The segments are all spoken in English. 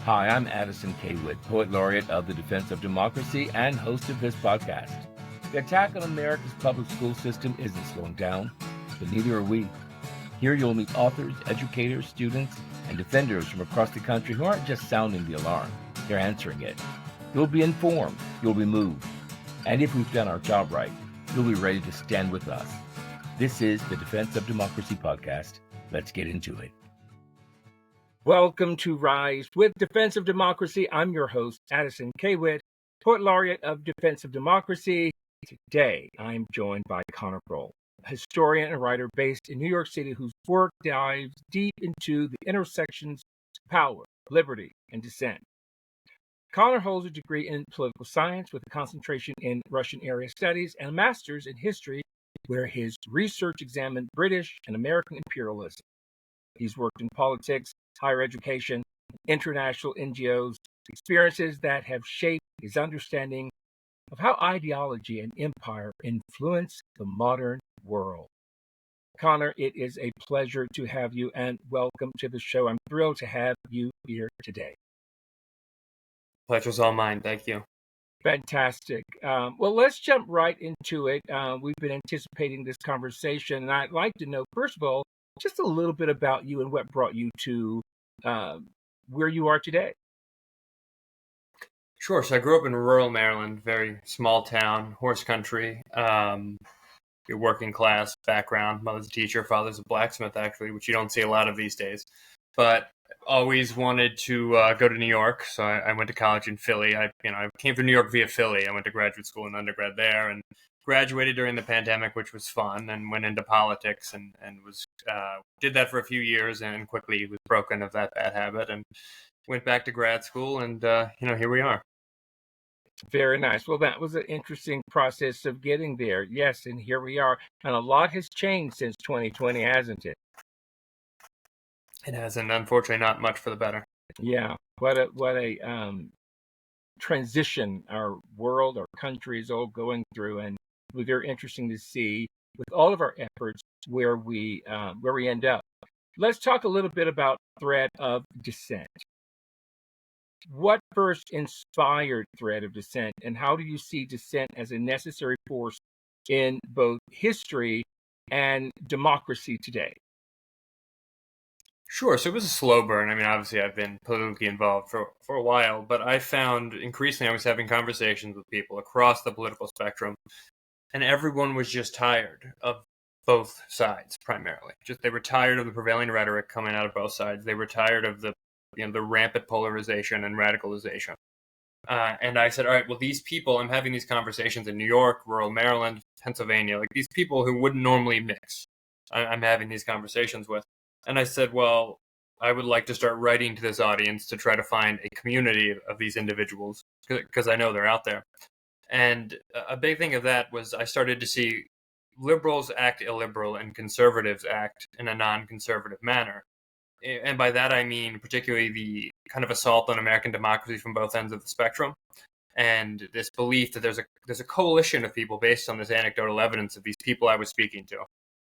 Hi, I'm Addison K. Witt, Poet Laureate of the Defense of Democracy and host of this podcast. The attack on America's public school system isn't slowing down, but neither are we. Here you'll meet authors, educators, students, and defenders from across the country who aren't just sounding the alarm, they're answering it. You'll be informed, you'll be moved, and if we've done our job right, you'll be ready to stand with us. This is the Defense of Democracy podcast. Let's get into it. Welcome to Rise with Defense of Democracy. I'm your host, Addison K. Witt, Poet Laureate of Defense of Democracy. Today, I'm joined by Conor Broll, a historian and writer based in New York City whose work dives deep into the intersections of power, liberty, and dissent. Conor holds a degree in political science with a concentration in Russian area studies and a master's in history, where his research examined British and American imperialism. He's worked in politics, higher education, international NGOs, experiences that have shaped his understanding of how ideology and empire influence the modern world. Conor, it is a pleasure to have you and welcome to the show. I'm thrilled to have you here today. Pleasure's all mine. Thank you. Fantastic. Well, let's jump right into it. We've been anticipating this conversation, and I'd like to know, first of all, just a little bit about you and what brought you to where you are today. Sure. So I grew up in rural Maryland, very small town, horse country, your working class background. Mother's a teacher, father's a blacksmith, actually, which you don't see a lot of these days. But always wanted to go to New York, so I went to college in Philly. I came from New York via Philly. I went to graduate school and undergrad there, and graduated during the pandemic, which was fun, and went into politics and was did that for a few years, and quickly was broken of that bad habit, and went back to grad school, and here we are. Very nice. Well, that was an interesting process of getting there. Yes, and here we are. And a lot has changed since 2020, hasn't it? It has, and unfortunately not much for the better. Yeah. What a transition our world, our country is all going through, and it was very interesting to see with all of our efforts where we end up. Let's talk a little bit about threat of dissent. What first inspired threat of dissent, and how do you see dissent as a necessary force in both history and democracy today? Sure. So it was a slow burn. I mean, obviously, I've been politically involved for a while, but I found increasingly I was having conversations with people across the political spectrum, and everyone was just tired of both sides, primarily. Just they were tired of the prevailing rhetoric coming out of both sides. They were tired of the rampant polarization and radicalization. And I said, all right, well, these people, I'm having these conversations in New York, rural Maryland, Pennsylvania, like these people who wouldn't normally mix. I'm having these conversations with. And I said, well, I would like to start writing to this audience to try to find a community of these individuals, because I know they're out there. And a big thing of that was I started to see liberals act illiberal and conservatives act in a non-conservative manner. And by that, I mean particularly the kind of assault on American democracy from both ends of the spectrum. And this belief that there's a coalition of people based on this anecdotal evidence of these people I was speaking to,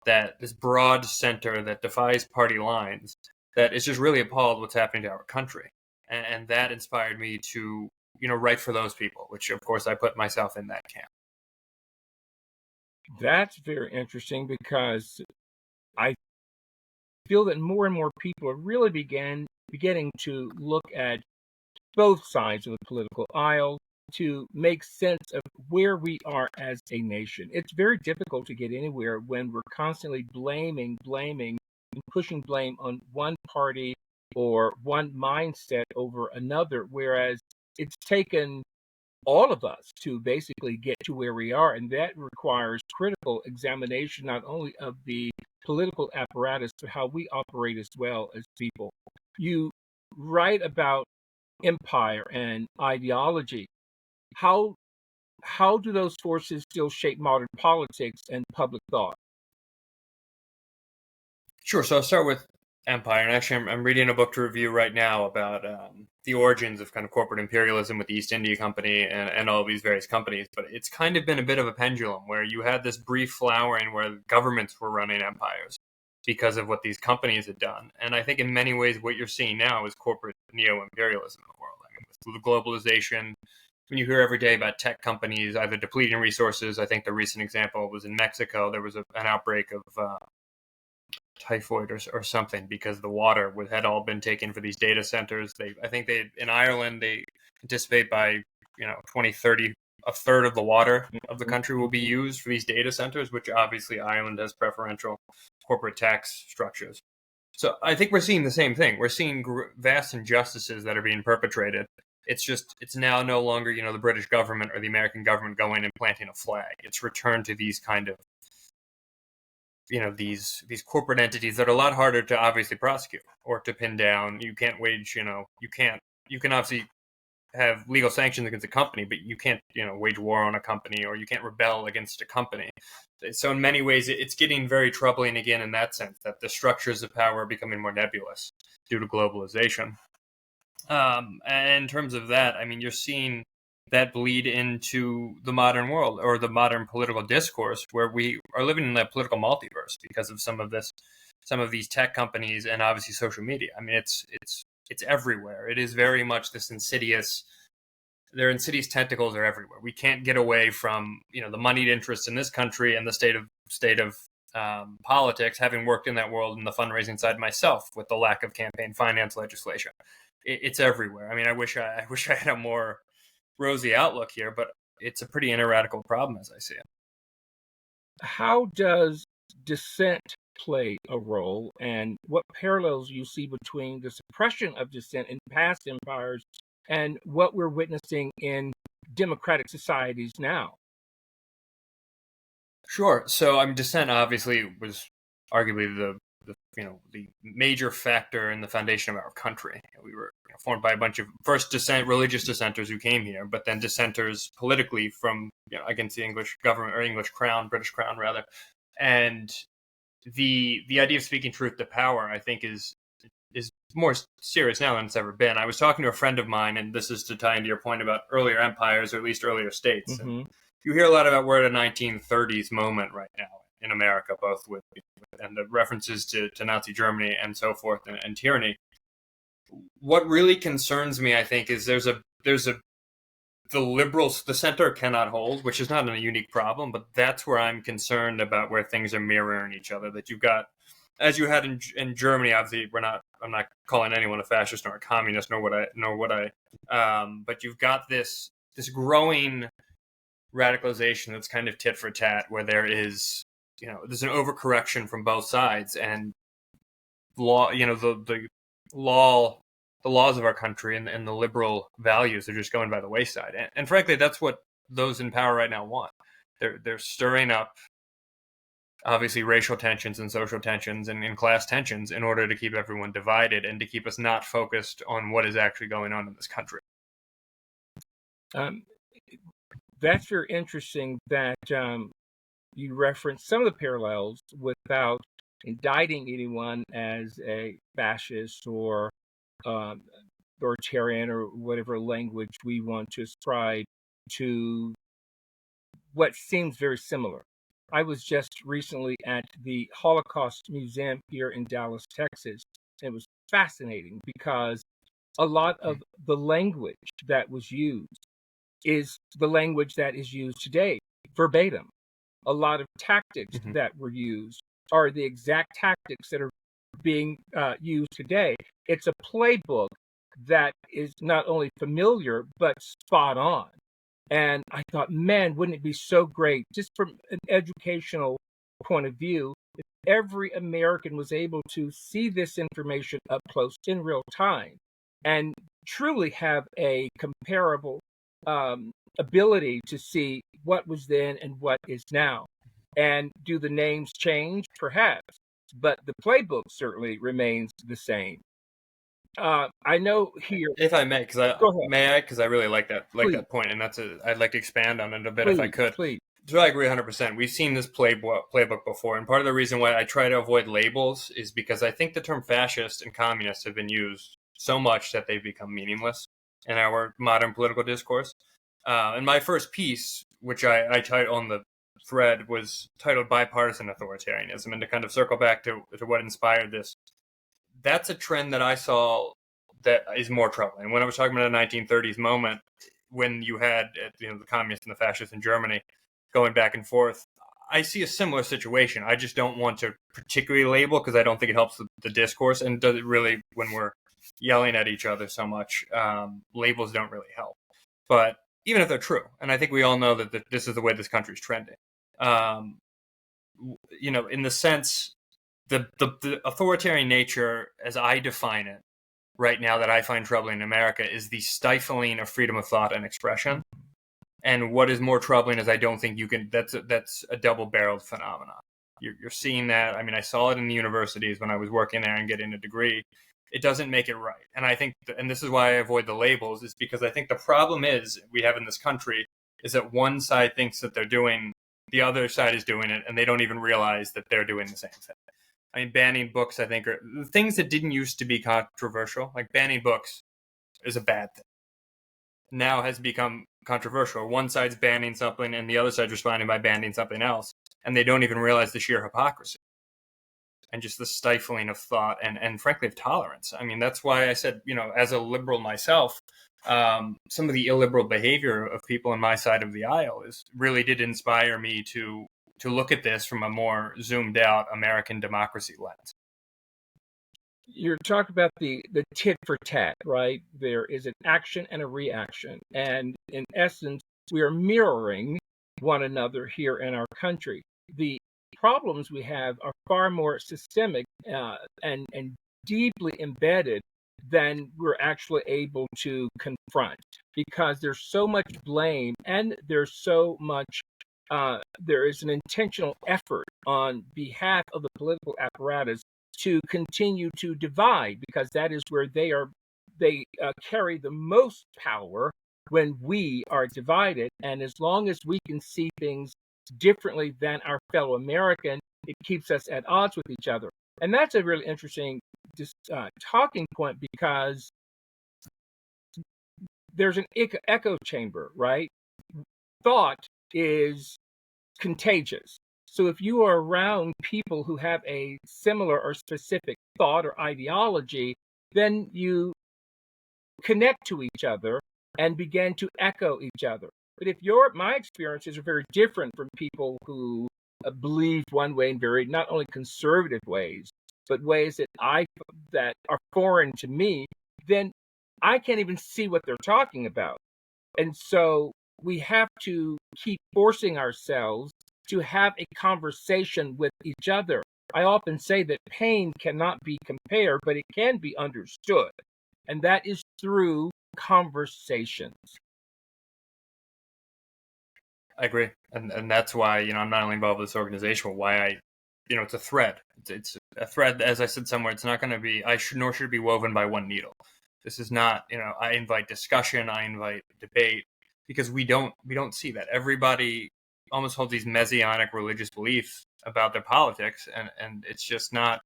that this broad center that defies party lines, that is just really appalled what's happening to our country. And that inspired me to, write for those people, which of course I put myself in that camp. That's very interesting, because I feel that more and more people are really beginning to look at both sides of the political aisle to make sense of where we are as a nation. It's very difficult to get anywhere when we're constantly blaming, and pushing blame on one party or one mindset over another, whereas it's taken all of us to basically get to where we are, and that requires critical examination not only of the political apparatus, but how we operate as well as people. You write about empire and ideology. How do those forces still shape modern politics and public thought? Sure. So I'll start with empire. And actually, I'm reading a book to review right now about the origins of kind of corporate imperialism with the East India Company and all these various companies. But it's kind of been a bit of a pendulum where you had this brief flowering where governments were running empires. because of what these companies had done. And I think in many ways what you're seeing now is corporate neo-imperialism in the world. I mean, with globalization, when you hear every day about tech companies either depleting resources, I think the recent example was in Mexico. There was an outbreak of typhoid or something because the water had all been taken for these data centers. I think in Ireland, they anticipate by 2030, a third of the water of the country will be used for these data centers, which obviously Ireland has preferential corporate tax structures. So I think we're seeing the same thing. We're seeing vast injustices that are being perpetrated. It's now no longer, the British government or the American government going and planting a flag. It's returned to these kind of, these corporate entities that are a lot harder to obviously prosecute or to pin down. You can't wage, you can obviously have legal sanctions against a company, but you can't, wage war on a company, or you can't rebel against a company. So in many ways, it's getting very troubling again in that sense, that the structures of power are becoming more nebulous due to globalization. And in terms of that, I mean, you're seeing that bleed into the modern world or the modern political discourse, where we are living in a political multiverse because of some of these tech companies and obviously social media. I mean, it's everywhere. It is very much this insidious. Their insidious tentacles are everywhere. We can't get away from the moneyed interests in this country and the state of politics. Having worked in that world in the fundraising side myself, with the lack of campaign finance legislation, it's everywhere. I mean, I wish I had a more rosy outlook here, but it's a pretty ineradicable problem as I see it. How does dissent play a role, and what parallels you see between the suppression of dissent in past empires and what we're witnessing in democratic societies now? Sure. So, I mean, dissent obviously was arguably the major factor in the foundation of our country. We were formed by a bunch of first religious dissenters who came here, but then dissenters politically from against the English government, or English crown, British crown rather. And the idea of speaking truth to power, I think, is more serious now than it's ever been. I was talking to a friend of mine, and this is to tie into your point about earlier empires, or at least earlier states. Mm-hmm. And you hear a lot about we're at a 1930s moment right now in America, both with and the references to Nazi Germany and so forth, and tyranny. What really concerns me, I think, is the liberals, the center cannot hold, which is not a unique problem, but that's where I'm concerned about, where things are mirroring each other. That you've got, as you had in Germany, obviously I'm not calling anyone a fascist nor a communist, nor would I. But you've got this growing radicalization that's kind of tit for tat, where there's an overcorrection from both sides, and the laws of our country and the liberal values are just going by the wayside. And frankly, that's what those in power right now want. They're stirring up, obviously, racial tensions and social tensions and class tensions in order to keep everyone divided and to keep us not focused on what is actually going on in this country. That's very interesting that you reference some of the parallels without indicting anyone as a fascist or authoritarian, or whatever language we want to ascribe to what seems very similar. I was just recently at the Holocaust Museum here in Dallas, Texas. It was fascinating because a lot of the language that was used is the language that is used today, verbatim. A lot of tactics that were used are the exact tactics that are being used today. It's a playbook that is not only familiar, but spot on. And I thought, man, wouldn't it be so great, just from an educational point of view, if every American was able to see this information up close in real time and truly have a comparable ability to see what was then and what is now. And do the names change? Perhaps, but the playbook certainly remains the same. I know here. If I may, because I really like that point, and I'd like to expand on it a bit, if I could. Please. So I agree 100%. We've seen this playbook before, and part of the reason why I try to avoid labels is because I think the term fascist and communist have been used so much that they've become meaningless in our modern political discourse. In my first piece, which I titled on the thread was titled Bipartisan Authoritarianism. And to kind of circle back to what inspired this, that's a trend that I saw that is more troubling. When I was talking about a 1930s moment, when you had the communists and the fascists in Germany going back and forth, I see a similar situation. I just don't want to particularly label because I don't think it helps the discourse, and does it really when we're yelling at each other so much. Labels don't really help. But even if they're true, and I think we all know that this is the way this country is trending, in the sense, the authoritarian nature, as I define it right now, that I find troubling in America, is the stifling of freedom of thought and expression. And what is more troubling is I don't think you can. That's a double-barreled phenomenon. You're seeing that. I mean, I saw it in the universities when I was working there and getting a degree. It doesn't make it right. And I think, and this is why I avoid the labels, is because I think the problem we have in this country is that one side thinks that they're doing, the other side is doing it, and they don't even realize that they're doing the same thing. I mean, banning books, I think, are things that didn't used to be controversial. Like banning books is a bad thing. Now has become controversial. One side's banning something and the other side's responding by banning something else. And they don't even realize the sheer hypocrisy and just the stifling of thought and frankly of tolerance. I mean, that's why I said, as a liberal myself, some of the illiberal behavior of people on my side of the aisle really did inspire me to look at this from a more zoomed out American democracy lens. You're talking about the tit for tat, right? There is an action and a reaction. And in essence, we are mirroring one another here in our country. The problems we have are far more systemic and deeply embedded than we're actually able to confront, because there's so much blame and there's so much there is an intentional effort on behalf of the political apparatus to continue to divide, because that is where they carry the most power when we are divided. And as long as we can see things differently than our fellow American, it keeps us at odds with each other. And that's a really interesting talking point, because there's an echo chamber, right? Thought is contagious. So if you are around people who have a similar or specific thought or ideology, then you connect to each other and begin to echo each other. But if my experiences are very different from people who believe one way in very not only conservative ways, but ways that are foreign to me, then I can't even see what they're talking about. And so we have to keep forcing ourselves to have a conversation with each other. I often say that pain cannot be compared, but it can be understood. And that is through conversations. I agree. And that's why, I'm not only involved with this organization, but why it's a thread. It's a thread, as I said somewhere, it's not going to be, nor should it be woven by one needle. This is not, I invite discussion, I invite debate, because we don't see that. Everybody almost holds these messianic religious beliefs about their politics, and it's just not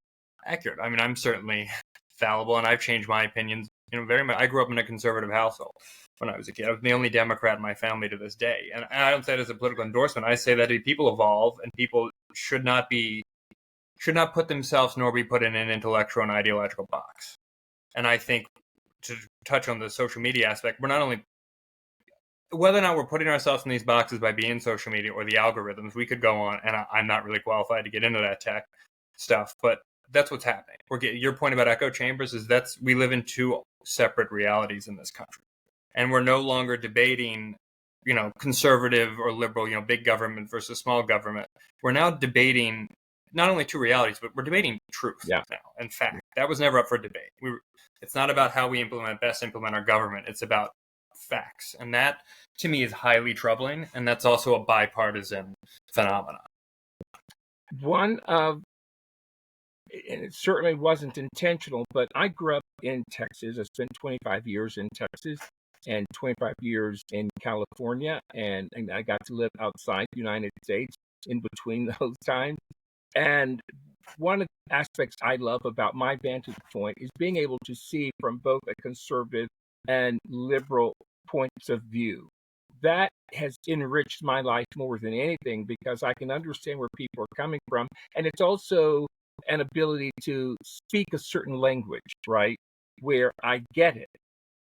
accurate. I mean, I'm certainly fallible, and I've changed my opinions, very much. I grew up in a conservative household when I was a kid. I was the only Democrat in my family to this day. And I don't say it as a political endorsement. I say that people evolve, and people should not put themselves nor be put in an intellectual and ideological box. And I think, to touch on the social media aspect, we're not only, whether or not we're putting ourselves in these boxes by being social media or the algorithms, we could go on, and I'm not really qualified to get into that tech stuff, but that's what's happening. Your point about echo chambers is we live in two separate realities in this country. And we're no longer debating, conservative or liberal, big government versus small government. We're now debating not only two realities, but we're debating truth now and fact. That was never up for debate. It's not about how we best implement our government. It's about facts. And that, to me, is highly troubling. And that's also a bipartisan phenomenon. And it certainly wasn't intentional, but I grew up in Texas. I spent 25 years in Texas and 25 years in California, and I got to live outside the United States in between those times. And one of the aspects I love about my vantage point is being able to see from both a conservative and liberal points of view. that has enriched my life more than anything, because I can understand where people are coming from. And it's also an ability to speak a certain language, right? Where I get it.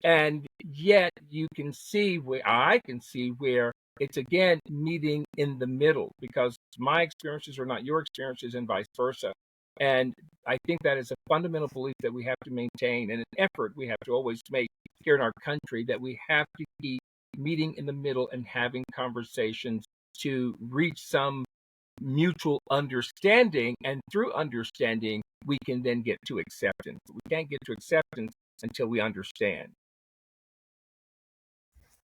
And yet you can see where I can see where it's again meeting in the middle, because my experiences are not your experiences and vice versa. And I think that is a fundamental belief that we have to maintain, and an effort we have to always make here in our country, that we have to keep meeting in the middle and having conversations to reach some mutual understanding. And through understanding, we can then get to acceptance. We can't get to acceptance until we understand.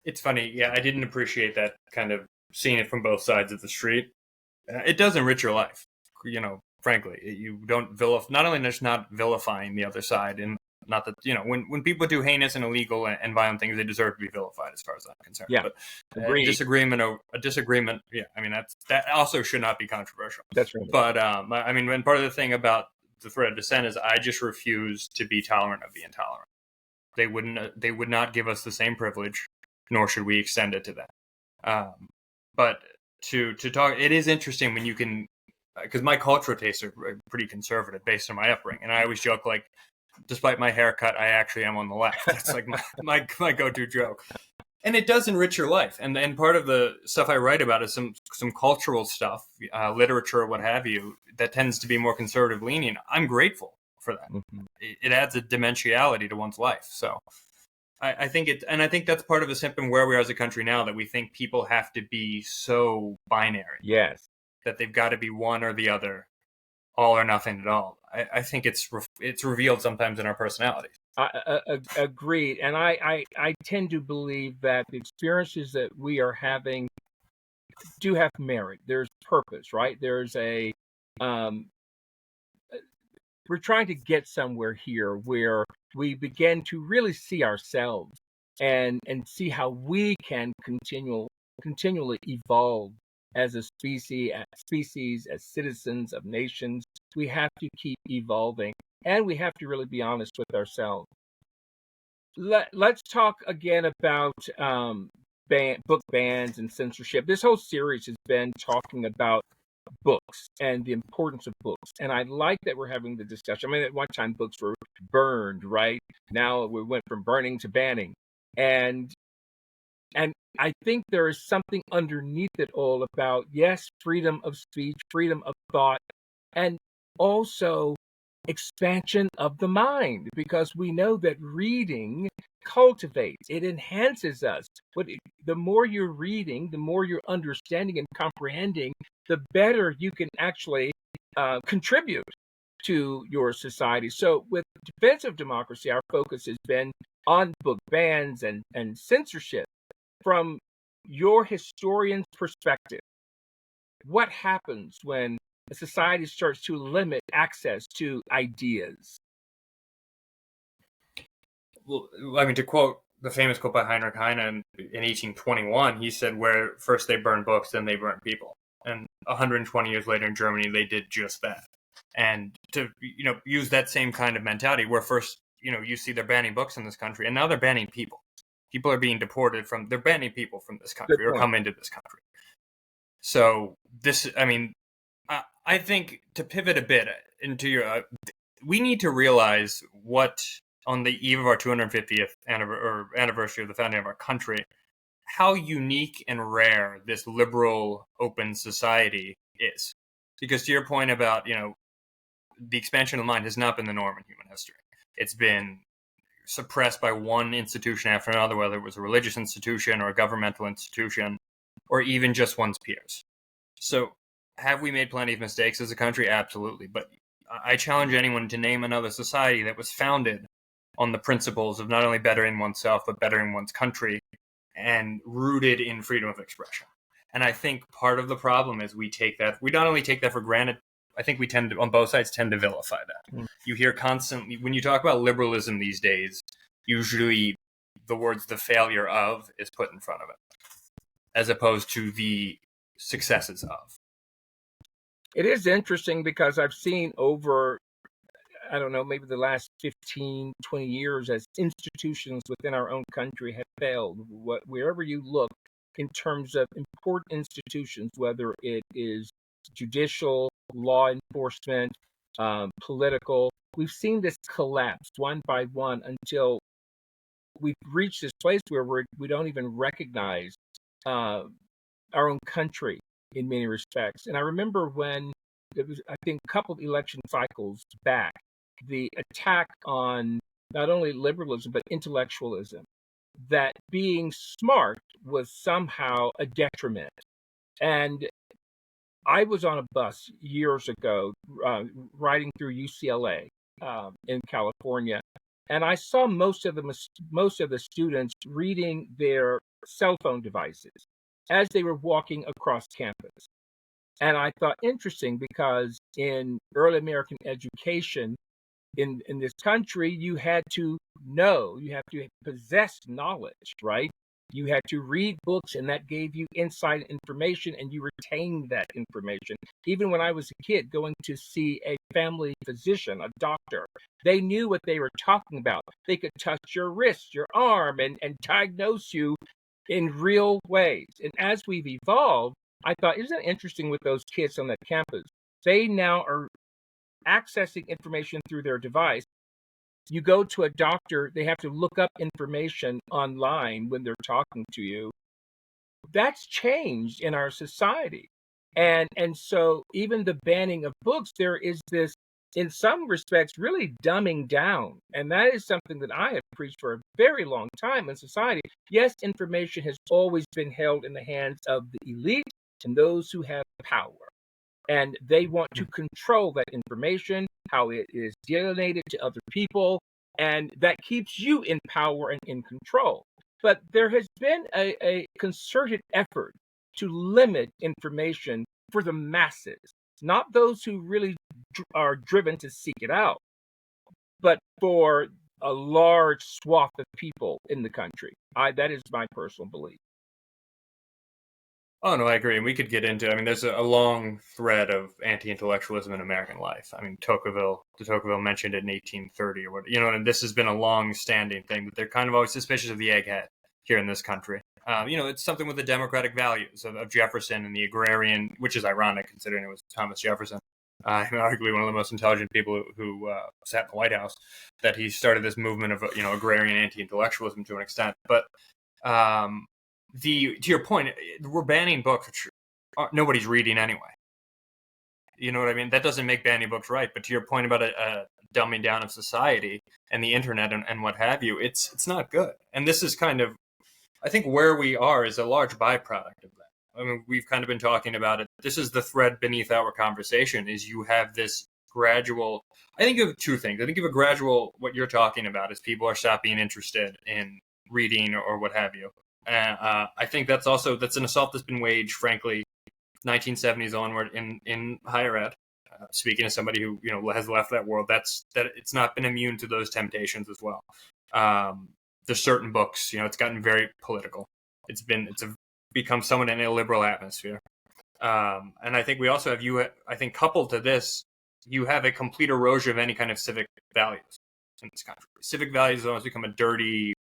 It's funny. Yeah, I didn't appreciate that kind of seeing it from both sides of the street. It does enrich your life, frankly. You don't not only just not vilifying the other side, and not that, when people do heinous and illegal and violent things, they deserve to be vilified as far as I'm concerned. Yeah, but agreed. a disagreement, yeah, I mean, that also should not be controversial. That's right. But I mean, when part of the thing about the threat of dissent is I just refuse to be tolerant of the intolerant. They would not give us the same privilege, nor should we extend it to them. But to talk, it is interesting when you can, because my cultural tastes are pretty conservative based on my upbringing, and I always joke, like, despite my haircut, I actually am on the left. That's like my go-to joke, and it does enrich your life. And part of the stuff I write about is some cultural stuff, literature, what have you, that tends to be more conservative leaning. I'm grateful for that. Mm-hmm. It adds a dimensionality to one's life. So I think I think that's part of the symptom where we are as a country now, that we think people have to be so binary. Yes. That they've got to be one or the other, all or nothing at all. I think it's revealed sometimes in our personalities. Agreed. And I tend to believe that the experiences that we are having do have merit. There's purpose, right? There's we're trying to get somewhere here where we begin to really see ourselves and see how we can continually evolve as a species, as citizens of nations. We have to keep evolving, and we have to really be honest with ourselves. Let's talk again about book bans and censorship. This whole series has been talking about books and the importance of books, and I like that we're having the discussion. I mean, at one time books were burned, right? Now we went from burning to banning, and I think there is something underneath it all about, yes, freedom of speech, freedom of thought, and also expansion of the mind, because we know that reading cultivates, it enhances us. But the more you're reading, the more you're understanding and comprehending, the better you can actually contribute to your society. So with Defense of Democracy, our focus has been on book bans and censorship. From your historian's perspective, what happens when a society starts to limit access to ideas? Well, I mean, to quote the famous quote by Heinrich Heine in 1821, he said, "Where first they burn books, then they burn people." And 120 years later in Germany, they did just that. And to use that same kind of mentality, where first you see they're banning books in this country, and now they're banning people. People are being deported they're banning people from this country or come into this country. So this, I mean, I think to pivot a bit into we need to realize what, on the eve of our 250th anniversary of the founding of our country, how unique and rare this liberal, open society is. Because to your point about, the expansion of the mind has not been the norm in human history. It's been suppressed by one institution after another, whether it was a religious institution or a governmental institution, or even just one's peers. So have we made plenty of mistakes as a country? Absolutely. But I challenge anyone to name another society that was founded on the principles of not only bettering oneself, but bettering one's country, and rooted in freedom of expression. And I think part of the problem is we not only take that for granted, I think we tend to, on both sides, tend to vilify that. Mm. You hear constantly, when you talk about liberalism these days, usually the words "the failure of" is put in front of it, as opposed to the successes of. It is interesting because I've seen over, I don't know, maybe the last 15, 20 years, as institutions within our own country have failed. Wherever you look, in terms of important institutions, whether it is judicial, law enforcement, political. We've seen this collapse one by one until we've reached this place where we don't even recognize uh, our own country in many respects. And I remember when it was, I think, a couple of election cycles back, the attack on not only liberalism but intellectualism, that being smart was somehow a detriment. And I was on a bus years ago, riding through UCLA in California, and I saw most of the students reading their cell phone devices as they were walking across campus. And I thought interesting because in early American education in this country, you had to know, you have to possess knowledge, right? You had to read books, and that gave you insight information, and you retained that information. Even when I was a kid going to see a family physician, a doctor, they knew what they were talking about. They could touch your wrist, your arm, and diagnose you in real ways. And as we've evolved, I thought, isn't it interesting with those kids on that campus? They now are accessing information through their device. You go to a doctor, they have to look up information online when they're talking to you. That's changed in our society. And so even the banning of books, there is this, in some respects, really dumbing down. And that is something that I have preached for a very long time in society. Yes, information has always been held in the hands of the elite and those who have power. And they want to control that information, how it is detonated to other people, and that keeps you in power and in control. But there has been a concerted effort to limit information for the masses, not those who really are driven to seek it out, but for a large swath of people in the country. That is my personal belief. Oh, no, I agree. And we could get into, I mean, there's a long thread of anti-intellectualism in American life. I mean, de Tocqueville mentioned it in 1830 or what, and this has been a long-standing thing, that they're kind of always suspicious of the egghead here in this country. It's something with the democratic values of Jefferson and the agrarian, which is ironic considering it was Thomas Jefferson, arguably one of the most intelligent people who sat in the White House, that he started this movement of, agrarian anti-intellectualism to an extent. But, to your point, we're banning books which nobody's reading anyway. You know what I mean? That doesn't make banning books right. But to your point about a dumbing down of society and the internet and what have you, it's not good. And this is kind of, I think, where we are is a large byproduct of that. I mean, we've kind of been talking about it. This is the thread beneath our conversation, is you have this gradual, I think of two things. I think of a gradual, what you're talking about is people are stopping being interested in reading or what have you. I think that's an assault that's been waged, frankly, 1970s onward in higher ed. Speaking as somebody who has left that world, that it's not been immune to those temptations as well. There's certain books, it's gotten very political. It's become somewhat an illiberal atmosphere. And I think we also have I think coupled to this, you have a complete erosion of any kind of civic values in this country. Civic values have almost become a dirty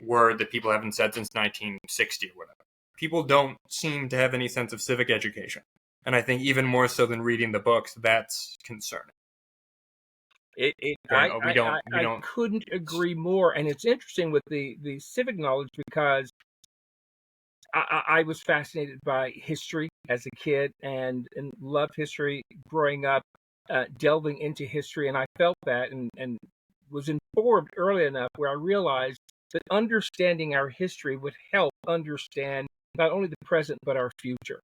word that people haven't said since 1960 or whatever. People don't seem to have any sense of civic education. And I think even more so than reading the books, that's concerning. I couldn't agree more. And it's interesting with the civic knowledge, because I was fascinated by history as a kid and loved history growing up, delving into history. And I felt that and was informed early enough where I realized that understanding our history would help understand not only the present, but our future.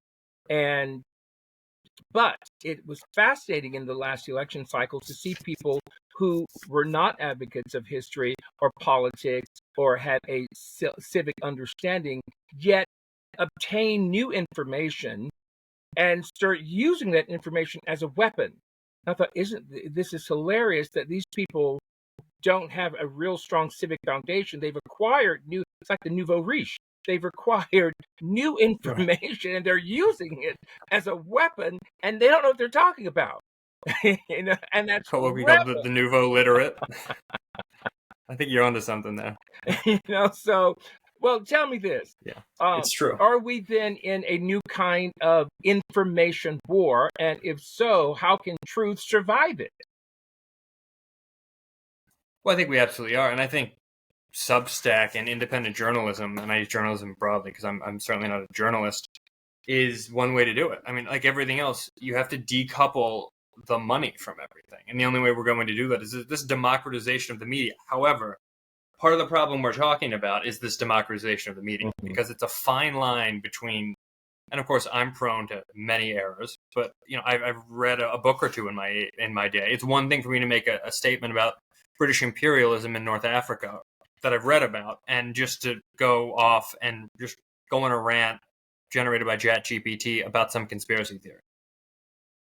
But it was fascinating in the last election cycle to see people who were not advocates of history or politics or had a civic understanding, yet obtain new information and start using that information as a weapon. I thought, this is hilarious that these people don't have a real strong civic foundation. They've acquired it's like the nouveau riche. They've acquired new information and they're using it as a weapon, and they don't know what they're talking about. And that's what we call the nouveau literate. I think you're onto something there. So Well, tell me this. Yeah, it's true. Are we then in a new kind of information war? And if so, how can truth survive it? Well, I think we absolutely are. And I think Substack and independent journalism, and I use journalism broadly because I'm certainly not a journalist, is one way to do it. I mean, like everything else, you have to decouple the money from everything. And the only way we're going to do that is this democratization of the media. However, part of the problem we're talking about is this democratization of the media, because it's a fine line between, and of course I'm prone to many errors, but I've read a book or two in my day. It's one thing for me to make a statement about British imperialism in North Africa that I've read about, and just to go off and just go on a rant generated by ChatGPT about some conspiracy theory.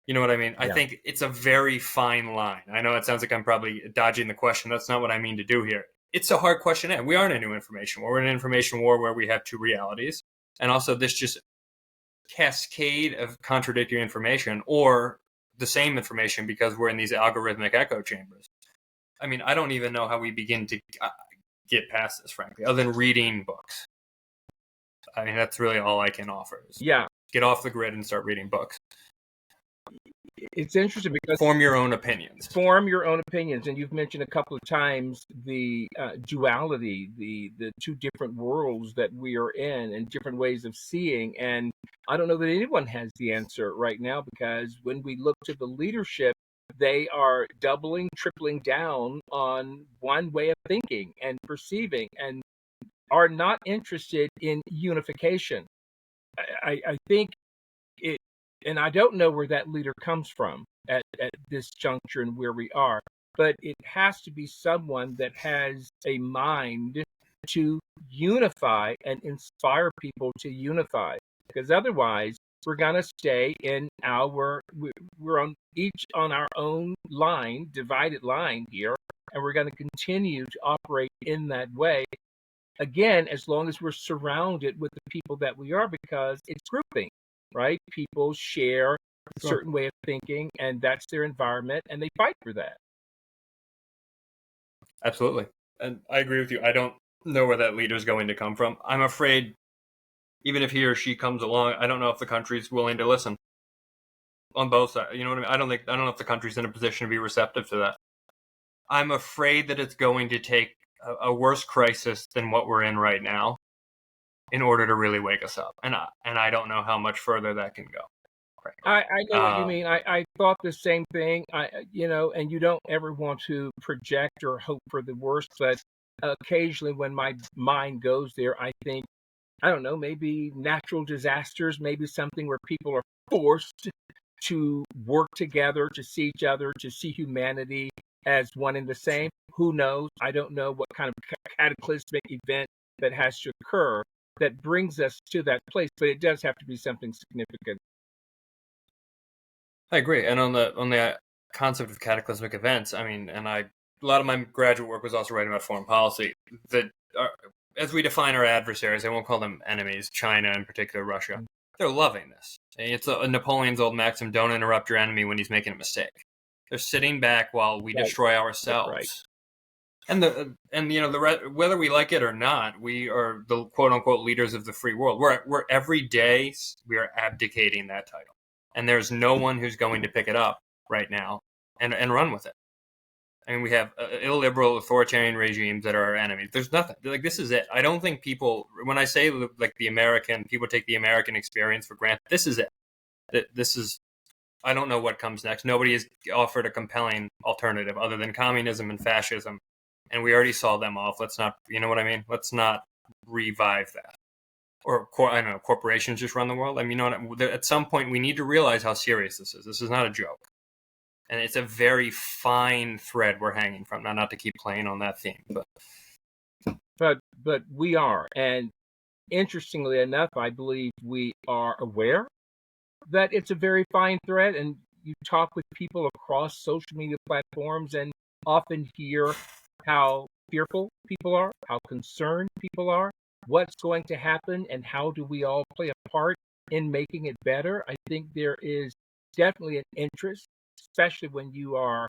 You know what I mean? I think it's a very fine line. I know it sounds like I'm probably dodging the question. That's not what I mean to do here. It's a hard question. And we are in a new information war. We're in an information war where we have two realities. And also this just cascade of contradictory information, or the same information, because we're in these algorithmic echo chambers. I mean, I don't even know how we begin to get past this, frankly, other than reading books. I mean, that's really all I can offer. Get off the grid and start reading books. It's interesting because form your own opinions. And you've mentioned a couple of times the duality, the two different worlds that we are in, and different ways of seeing. And I don't know that anyone has the answer right now, because when we look to the leadership, they are doubling, tripling down on one way of thinking and perceiving, and are not interested in unification. I think it, and I don't know where that leader comes from at this juncture and where we are, but it has to be someone that has a mind to unify and inspire people to unify, because otherwise we're going to stay in we're on each on our own line, divided line here, and we're going to continue to operate in that way. Again, as long as we're surrounded with the people that we are, because it's grouping, right? People share a certain way of thinking, and that's their environment, and they fight for that. Absolutely. And I agree with you. I don't know where that leader's going to come from. I'm afraid, even if he or she comes along, I don't know if the country's willing to listen on both sides. You know what I mean? I don't know if the country's in a position to be receptive to that. I'm afraid that it's going to take a worse crisis than what we're in right now in order to really wake us up. And I don't know how much further that can go. I know what you mean. I thought the same thing. And you don't ever want to project or hope for the worst, but occasionally when my mind goes there, I think, I don't know, maybe natural disasters, maybe something where people are forced to work together, to see each other, to see humanity as one and the same. Who knows? I don't know what kind of cataclysmic event that has to occur that brings us to that place, but it does have to be something significant. I agree. And on the concept of cataclysmic events, I mean, a lot of my graduate work was also writing about foreign policy. As we define our adversaries, I won't call them enemies, China in particular, Russia, they're loving this. It's a Napoleon's old maxim: don't interrupt your enemy when he's making a mistake. They're sitting back while we destroy ourselves. Right. And whether we like it or not, we are the quote unquote leaders of the free world. We're every day we are abdicating that title, and there's no one who's going to pick it up right now and run with it. I mean, we have illiberal authoritarian regimes that are our enemies. There's nothing like this is it. I don't think people, when I say like people take the American experience for granted. This is it. This is. I don't know what comes next. Nobody has offered a compelling alternative other than communism and fascism. And we already saw them off. Let's not, you know what I mean? Let's not revive that. Or, I don't know, corporations just run the world. I mean, at some point we need to realize how serious this is. This is not a joke. And it's a very fine thread we're hanging from. Now, not to keep playing on that theme, but we are. And interestingly enough, I believe we are aware that it's a very fine thread. And you talk with people across social media platforms and often hear how fearful people are, how concerned people are, what's going to happen, and how do we all play a part in making it better. I think there is definitely an interest, especially when you are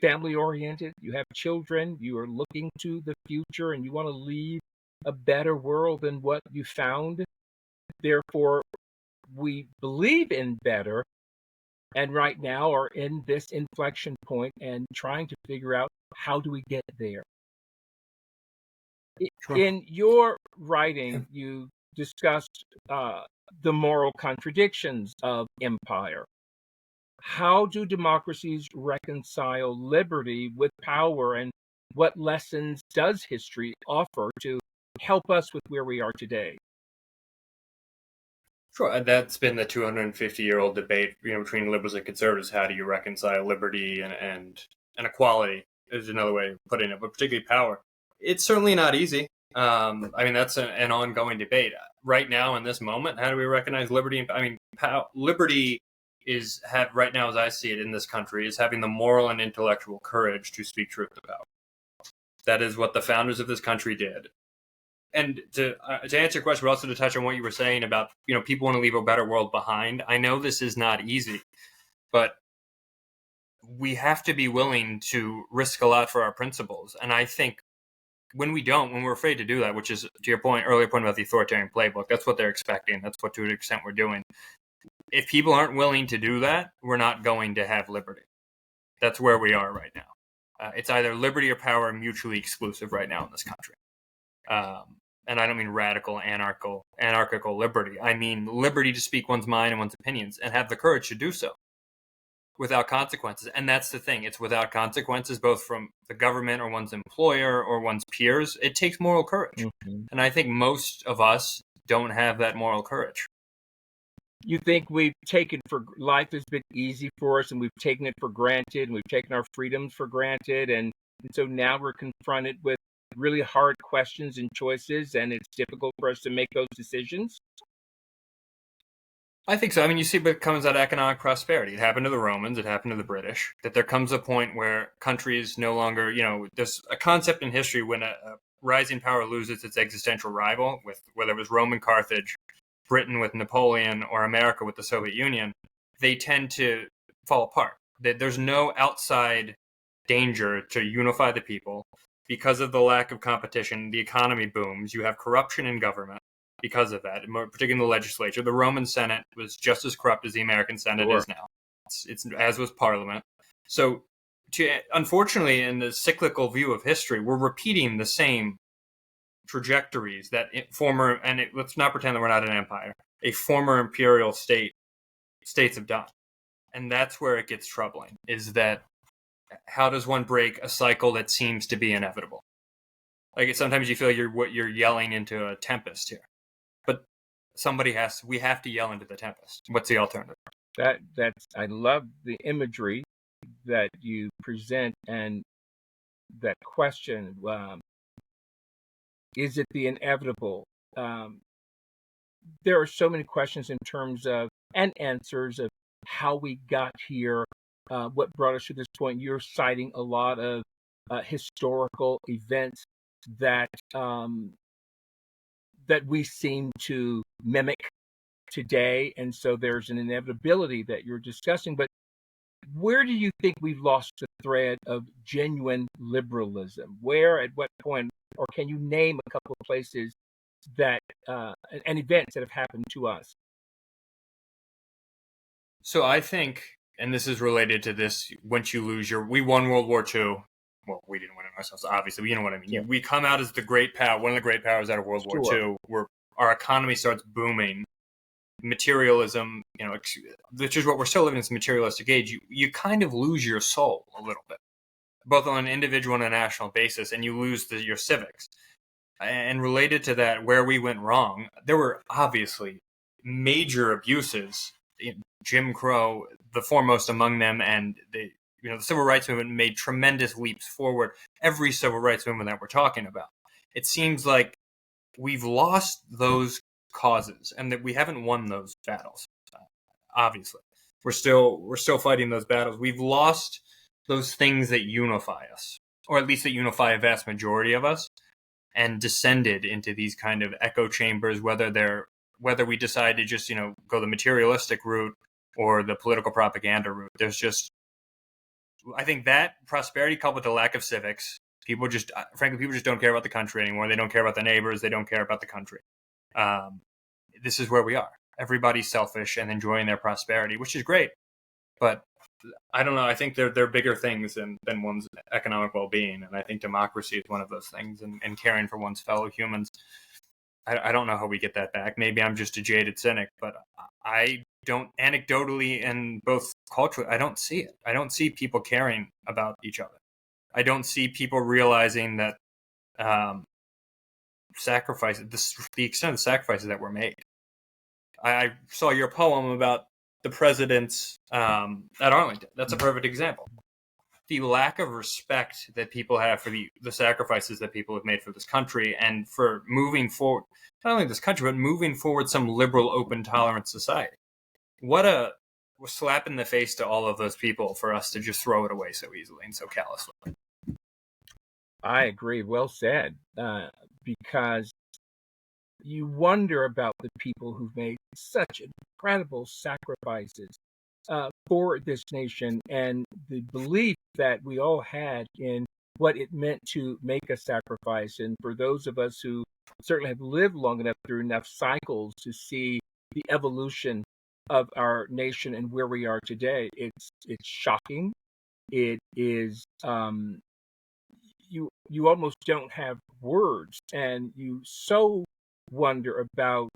family oriented, you have children, you are looking to the future, and you want to leave a better world than what you found. Therefore, we believe in better, and right now are in this inflection point and trying to figure out how do we get there. Sure. In your writing, you discussed the moral contradictions of empire. How do democracies reconcile liberty with power, and what lessons does history offer to help us with where we are today? Sure, that's been the 250-year-old debate, between liberals and conservatives. How do you reconcile liberty and equality? Is another way of putting it, but particularly power. It's certainly not easy. That's an ongoing debate right now in this moment. How do we recognize liberty? Liberty right now, as I see it in this country, is having the moral and intellectual courage to speak truth to power. That is what the founders of this country did. And to answer your question, but also to touch on what you were saying about, people want to leave a better world behind. I know this is not easy, but we have to be willing to risk a lot for our principles. And I think when we're afraid to do that, which is to your earlier point about the authoritarian playbook, that's what they're expecting. That's what to an extent we're doing. If people aren't willing to do that, we're not going to have liberty. That's where we are right now. It's either liberty or power, mutually exclusive right now in this country. And I don't mean radical, anarchical liberty. I mean liberty to speak one's mind and one's opinions and have the courage to do so without consequences. And that's the thing. It's without consequences, both from the government or one's employer or one's peers. It takes moral courage. Mm-hmm. And I think most of us don't have that moral courage. You think we've taken life has been easy for us, and we've taken it for granted, and we've taken our freedoms for granted. And so now we're confronted with really hard questions and choices, and it's difficult for us to make those decisions? I think so. You see what comes out of economic prosperity. It happened to the Romans. It happened to the British. That there comes a point where countries no longer, there's a concept in history when a rising power loses its existential rival, with whether it was Roman Carthage, Britain with Napoleon, or America with the Soviet Union, they tend to fall apart. There's no outside danger to unify the people. Because of the lack of competition, the economy booms. You have corruption in government because of that, particularly in the legislature. The Roman Senate was just as corrupt as the American Senate is now. It's as was Parliament. So, unfortunately, in the cyclical view of history, we're repeating the same trajectories that let's not pretend that we're not an empire. A former imperial states have done. And that's where it gets troubling, is that how does one break a cycle that seems to be inevitable? Like, sometimes you feel you're yelling into a tempest here, but we have to yell into the tempest. What's the alternative? I love the imagery that you present, and that question, is it the inevitable? There are so many questions in terms of, and answers of, how we got here, what brought us to this point. You're citing a lot of historical events that we seem to mimic today, and so there's an inevitability that you're discussing. But where do you think we've lost the thread of genuine liberalism? Where, at what point, or can you name a couple of places that and events that have happened to us? So I think, and this is related to this, once you lose we won World War II. Well, we didn't win it ourselves, obviously, but you know what I mean. Yeah. We come out as the great power, one of the great powers out of World War II, where our economy starts booming. Materialism, which is what we're still living in, this materialistic age. You kind of lose your soul a little bit, both on an individual and a national basis, and you lose your civics. And related to that, where we went wrong, there were obviously major abuses. Jim Crow, the foremost among them, and the civil rights movement made tremendous leaps forward. Every civil rights movement that we're talking about, it seems like we've lost those causes, and that we haven't won those battles. Obviously, we're still fighting those battles. We've lost those things that unify us, or at least that unify a vast majority of us, and descended into these kind of echo chambers, whether we decide to just, go the materialistic route or the political propaganda route. There's just I think that prosperity coupled with the lack of civics, people just don't care about the country anymore. They don't care about the neighbors. They don't care about the country. This is where we are. Everybody's selfish and enjoying their prosperity, which is great. But I don't know. I think they're bigger things than one's economic well-being. And I think democracy is one of those things, and caring for one's fellow humans. I don't know how we get that back. Maybe I'm just a jaded cynic, but I don't, anecdotally and both culturally, I don't see it. I don't see people caring about each other. I don't see people realizing that sacrifices, the extent of the sacrifices that were made. I saw your poem about the presidents at Arlington. That's a perfect example. The lack of respect that people have for the sacrifices that people have made for this country and for moving forward, not only this country, but moving forward some liberal, open, tolerant society. What a slap in the face to all of those people for us to just throw it away so easily and so callously. I agree. Well said. Because you wonder about the people who've made such incredible sacrifices for this nation, and the belief that we all had in what it meant to make a sacrifice. And for those of us who certainly have lived long enough through enough cycles to see the evolution of our nation and where we are today, it's shocking. It is you almost don't have words, and you so wonder about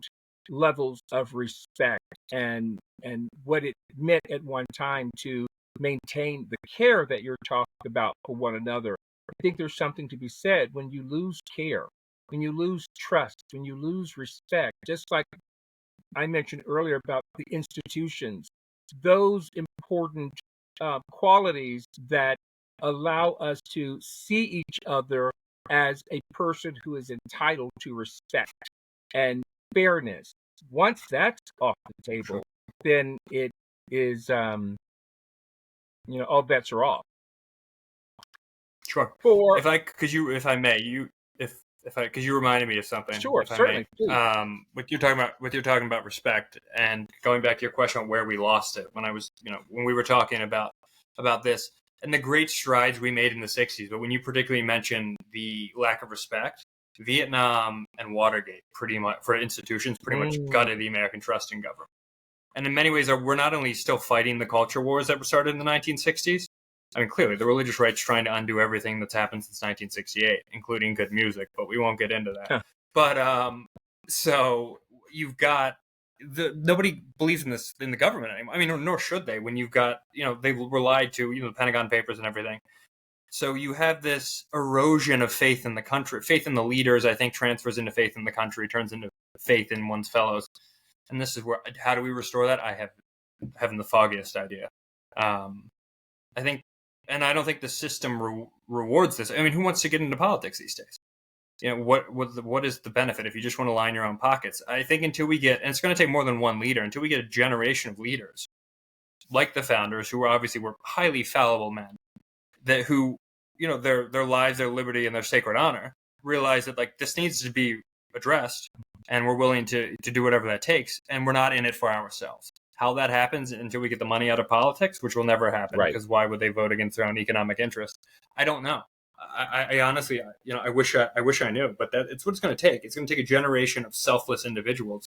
levels of respect and what it meant at one time to maintain the care that you're talking about for one another. I think there's something to be said when you lose care, when you lose trust, when you lose respect, just like I mentioned earlier about the institutions, those important qualities that allow us to see each other as a person who is entitled to respect and fairness. Once that's off the table, then it is, all bets are off. Sure. For Because you reminded me of something. Sure, certainly. What you're talking about respect, and going back to your question on where we lost it, when we were talking about this and the great strides we made in the 60s, but when you particularly mention the lack of respect, Vietnam and Watergate pretty much for institutions much gutted the American trust in government. And in many ways, we're not only still fighting the culture wars that were started in the 1960s. I mean, clearly, the religious right's trying to undo everything that's happened since 1968, including good music, but we won't get into that. Huh. But so you've got nobody believes in this in the government anymore. I mean, nor should they. When you've got they relied to the Pentagon Papers and everything. So you have this erosion of faith in the country. Faith in the leaders, I think, transfers into faith in the country, turns into faith in one's fellows. And this is how do we restore that? I haven't the foggiest idea. I think, and I don't think the system rewards this. I mean, who wants to get into politics these days? What is the benefit if you just want to line your own pockets? I think until we get, and it's going to take more than one leader, until we get a generation of leaders like the founders, who were highly fallible men, that who their lives, their liberty, and their sacred honor, realize that this needs to be addressed, and we're willing to do whatever that takes, and we're not in it for ourselves. How that happens until we get the money out of politics, which will never happen, right? Because why would they vote against their own economic interest? I don't know. I honestly, I wish I knew, but it's what it's going to take. It's going to take a generation of selfless individuals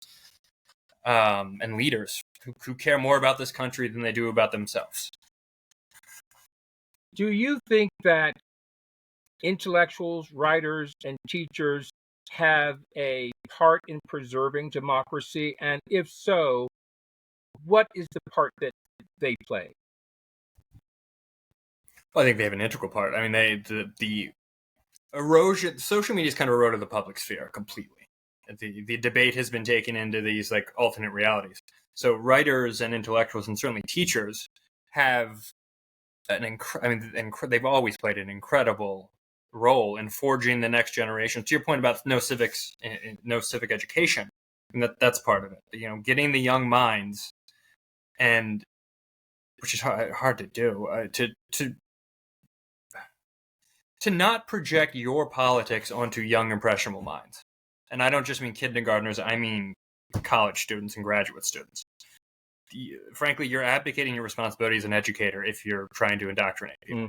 and leaders who care more about this country than they do about themselves. Do you think that intellectuals, writers, and teachers have a part in preserving democracy? And if so, what is the part that they play? Well, I think they have an integral part. I mean, the erosion, social media's kind of eroded the public sphere completely. The debate has been taken into these alternate realities. So writers and intellectuals, and certainly teachers, have they've always played an incredible role in forging the next generation. To your point about no civic education, and that's part of it. Getting the young minds, and which is hard to do, to not project your politics onto young impressionable minds. And I don't just mean kindergartners; I mean college students and graduate students. frankly, you're abdicating your responsibility as an educator if you're trying to indoctrinate people.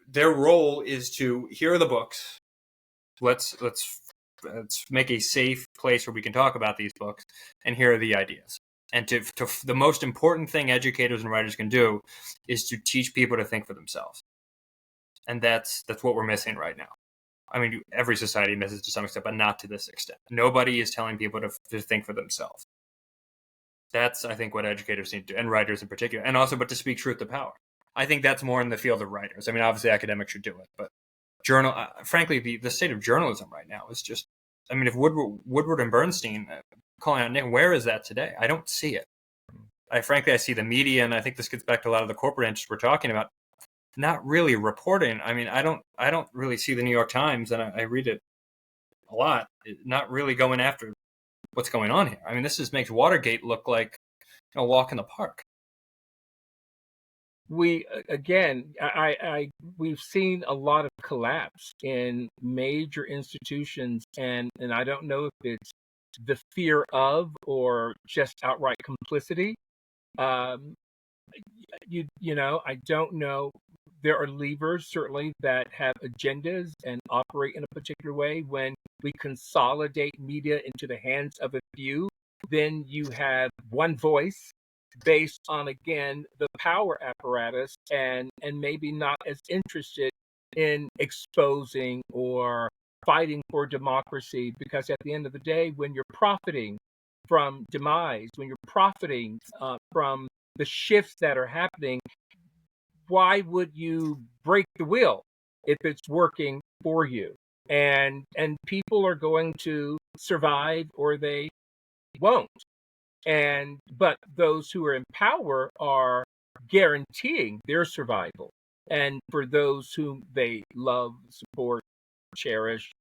Their role is to, here are the books. Let's make a safe place where we can talk about these books, and here are the ideas. And the most important thing educators and writers can do is to teach people to think for themselves. And that's what we're missing right now. I mean, every society misses to some extent, but not to this extent. Nobody is telling people to think for themselves. That's, I think, what educators need to do, and writers in particular, and also, but to speak truth to power. I think that's more in the field of writers. I mean, obviously, academics should do it, but frankly, the state of journalism right now is just. I mean, if Woodward and Bernstein calling out Nick, where is that today? I don't see it. I see the media, and I think this gets back to a lot of the corporate interests we're talking about, not really reporting. I mean, I don't really see the New York Times, and I read it a lot, not really going after what's going on here. I mean, this makes Watergate look like a walk in the park. We've seen a lot of collapse in major institutions, and I don't know if it's the fear of or just outright complicity. I don't know. There are levers certainly that have agendas and operate in a particular way. When we consolidate media into the hands of a few, then you have one voice based on, again, the power apparatus, and maybe not as interested in exposing or fighting for democracy, because at the end of the day, when you're profiting from demise, when you're profiting from the shifts that are happening, why would you break the wheel if it's working for you? And people are going to survive or they won't. But those who are in power are guaranteeing their survival. And for those whom they love, support, cherish.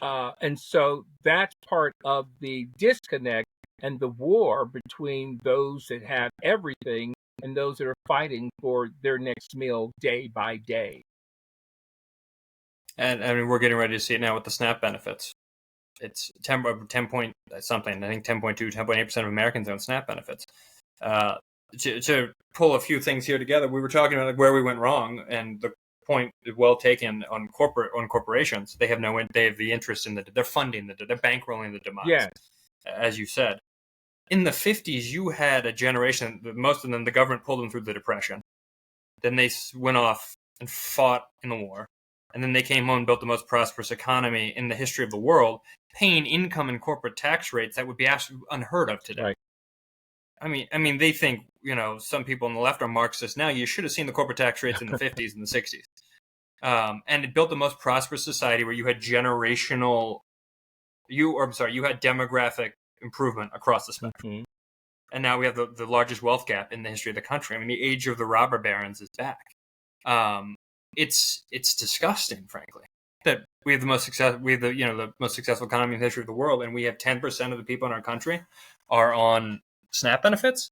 And so that's part of the disconnect and the war between those that have everything and those that are fighting for their next meal day by day. And I mean, we're getting ready to see it now with the SNAP benefits. It's 10 point something. I think 10.2, 10.8% of Americans own SNAP benefits. To pull a few things here together, we were talking about where we went wrong, and the point is well taken on corporations. They have the interest in they're funding they're bankrolling the demise. Yeah. As you said, in the 50s, you had a generation. Most of them, the government pulled them through the Depression. Then they went off and fought in the war. And then they came home and built the most prosperous economy in the history of the world, paying income and corporate tax rates that would be absolutely unheard of today. Right. I mean, they think, some people on the left are Marxists now. You should have seen the corporate tax rates in the 50s and the 60s. And it built the most prosperous society where you had you had demographic improvement across the spectrum. Mm-hmm. And now we have the largest wealth gap in the history of the country. I mean, the age of the robber barons is back. It's disgusting, frankly, that we have the most successful economy in the history of the world, and we have 10% of the people in our country are on SNAP benefits.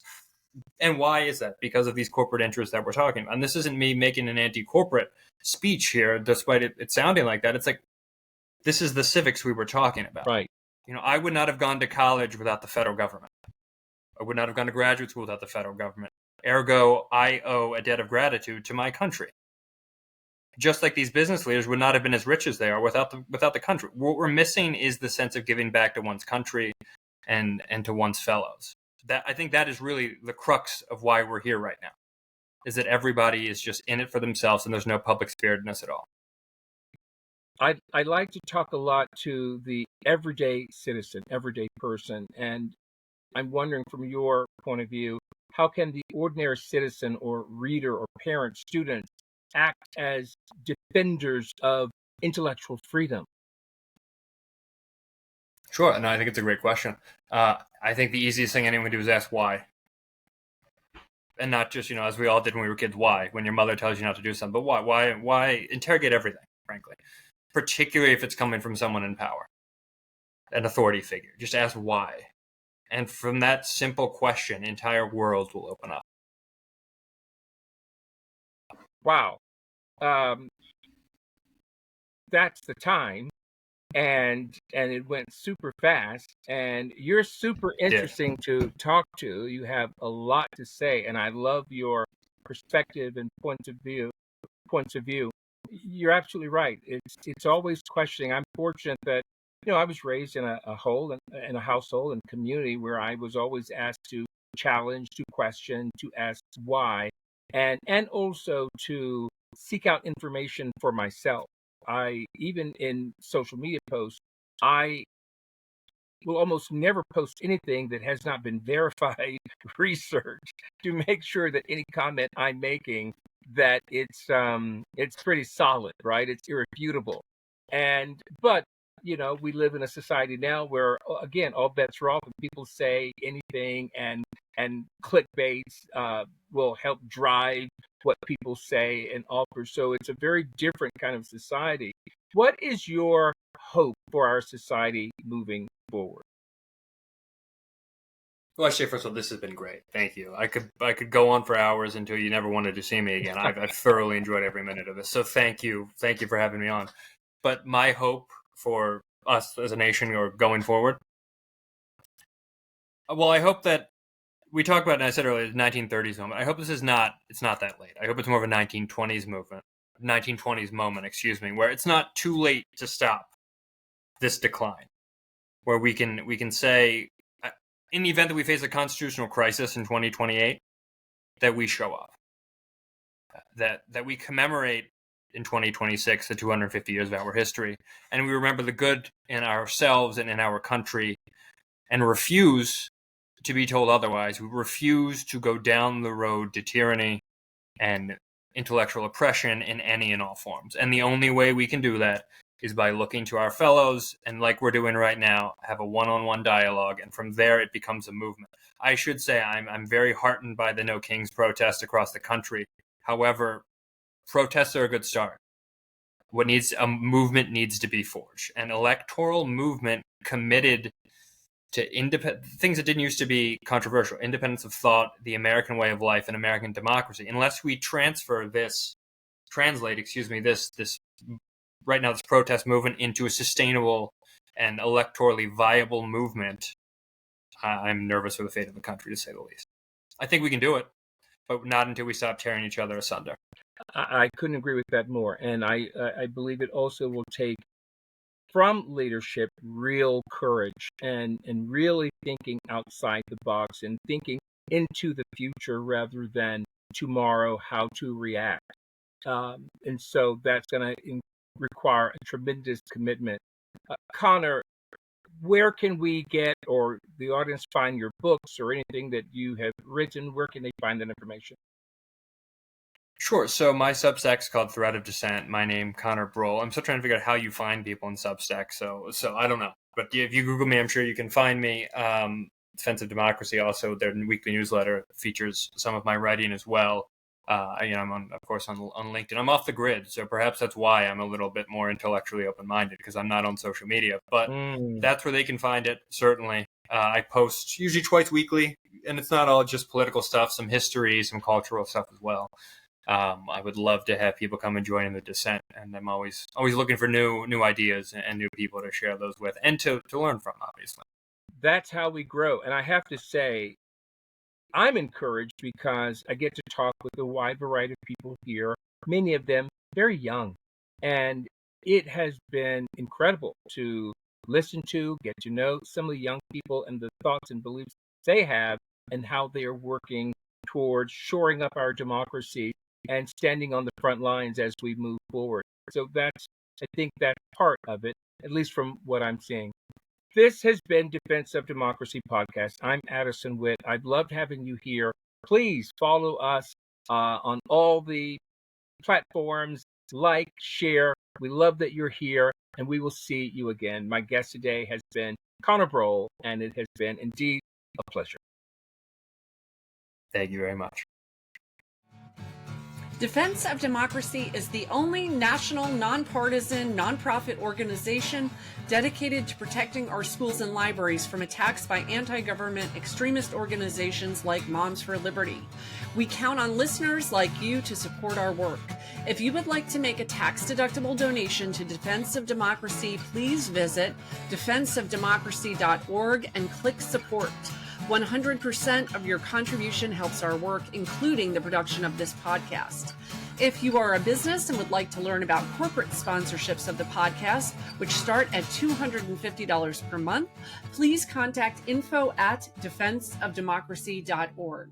And why is that? Because of these corporate interests that we're talking about. And this isn't me making an anti-corporate speech here, despite it sounding like that. It's like, this is the civics we were talking about. Right. I would not have gone to college without the federal government. I would not have gone to graduate school without the federal government. Ergo, I owe a debt of gratitude to my country. Just like these business leaders would not have been as rich as they are without the country. What we're missing is the sense of giving back to one's country and to one's fellows. I think that is really the crux of why we're here right now, is that everybody is just in it for themselves and there's no public spiritedness at all. I'd like to talk a lot to the everyday citizen, everyday person, and I'm wondering, from your point of view, how can the ordinary citizen or reader or parent, student act as defenders of intellectual freedom? Sure, and I think it's a great question. I think the easiest thing anyone can do is ask why. And not just, as we all did when we were kids, why? When your mother tells you not to do something, but why? Why? Interrogate everything, frankly. Particularly if it's coming from someone in power, an authority figure. Just ask why. And from that simple question, entire worlds will open up. Wow. That's the time. and it went super fast. And you're super Yeah. interesting to talk to. You have a lot to say, and I love your perspective and points of view. You're absolutely right. It's always questioning. I'm fortunate that I was raised in a household and community where I was always asked to challenge, to question, to ask why, and also to seek out information for myself. I even in social media posts, I will almost never post anything that has not been verified, researched to make sure that any comment I'm making that it's pretty solid, right? It's irrefutable. And but we live in a society now where again all bets are off and people say anything, and clickbaits will help drive what people say and offer. So it's a very different kind of society. What is your hope for our society moving forward? Well, I say first of all, this has been great. Thank you. I could go on for hours until you never wanted to see me again. I've thoroughly enjoyed every minute of this. So thank you for having me on. But my hope for us as a nation or going forward, well, I hope that we talk about, and I said earlier, the 1930s moment. I hope it's not that late. I hope it's more of a 1920s moment, excuse me, where it's not too late to stop this decline, where we can say, in the event that we face a constitutional crisis in 2028, that we show up, that we commemorate in 2026 the 250 years of our history, and we remember the good in ourselves and in our country, and refuse to be told otherwise. We refuse to go down the road to tyranny and intellectual oppression in any and all forms. And the only way we can do that is by looking to our fellows and, like we're doing right now, have a one-on-one dialogue. And from there, it becomes a movement. I should say I'm very heartened by the No Kings protests across the country. However, protests are a good start. A movement needs to be forged. An electoral movement committed to things that didn't used to be controversial: independence of thought, the American way of life, and American democracy. Unless we translate this right now, this protest movement into a sustainable and electorally viable movement, I'm nervous for the fate of the country, to say the least. I think we can do it, but not until we stop tearing each other asunder. I couldn't agree with that more, and I believe it also will take from leadership real courage and really thinking outside the box and thinking into the future rather than tomorrow how to react. And so that's going to require a tremendous commitment. Conor, where can we get, or the audience find your books or anything that you have written? Where can they find that information? Sure. So my Substack's called Threat of Dissent. My name, Conor Broll. I'm still trying to figure out how you find people in Substack. So I don't know. But if you Google me, I'm sure you can find me. Defense of Democracy, also their weekly newsletter, features some of my writing as well. I'm of course on LinkedIn. I'm off the grid, so perhaps that's why I'm a little bit more intellectually open-minded, because I'm not on social media. But that's where they can find it. Certainly, I post usually twice weekly, and it's not all just political stuff. Some history, some cultural stuff as well. I would love to have people come and join in the dissent, and I'm always looking for new ideas and new people to share those with and to learn from, obviously. That's how we grow. And I have to say, I'm encouraged because I get to talk with a wide variety of people here, many of them very young. And it has been incredible to listen to, get to know some of the young people and the thoughts and beliefs they have and how they are working towards shoring up our democracy and standing on the front lines as we move forward. So I think that's part of it, at least from what I'm seeing. This has been Defense of Democracy podcast. I'm Addison Witt. I've loved having you here. Please follow us on all the platforms, like, share. We love that you're here, and we will see you again. My guest today has been Conor Broll, and it has been indeed a pleasure. Thank you very much. Defense of Democracy is the only national, nonpartisan, nonprofit organization dedicated to protecting our schools and libraries from attacks by anti-government extremist organizations like Moms for Liberty. We count on listeners like you to support our work. If you would like to make a tax-deductible donation to Defense of Democracy, please visit defenseofdemocracy.org and click support. 100% of your contribution helps our work, including the production of this podcast. If you are a business and would like to learn about corporate sponsorships of the podcast, which start at $250 per month, please contact info@defenseofdemocracy.org.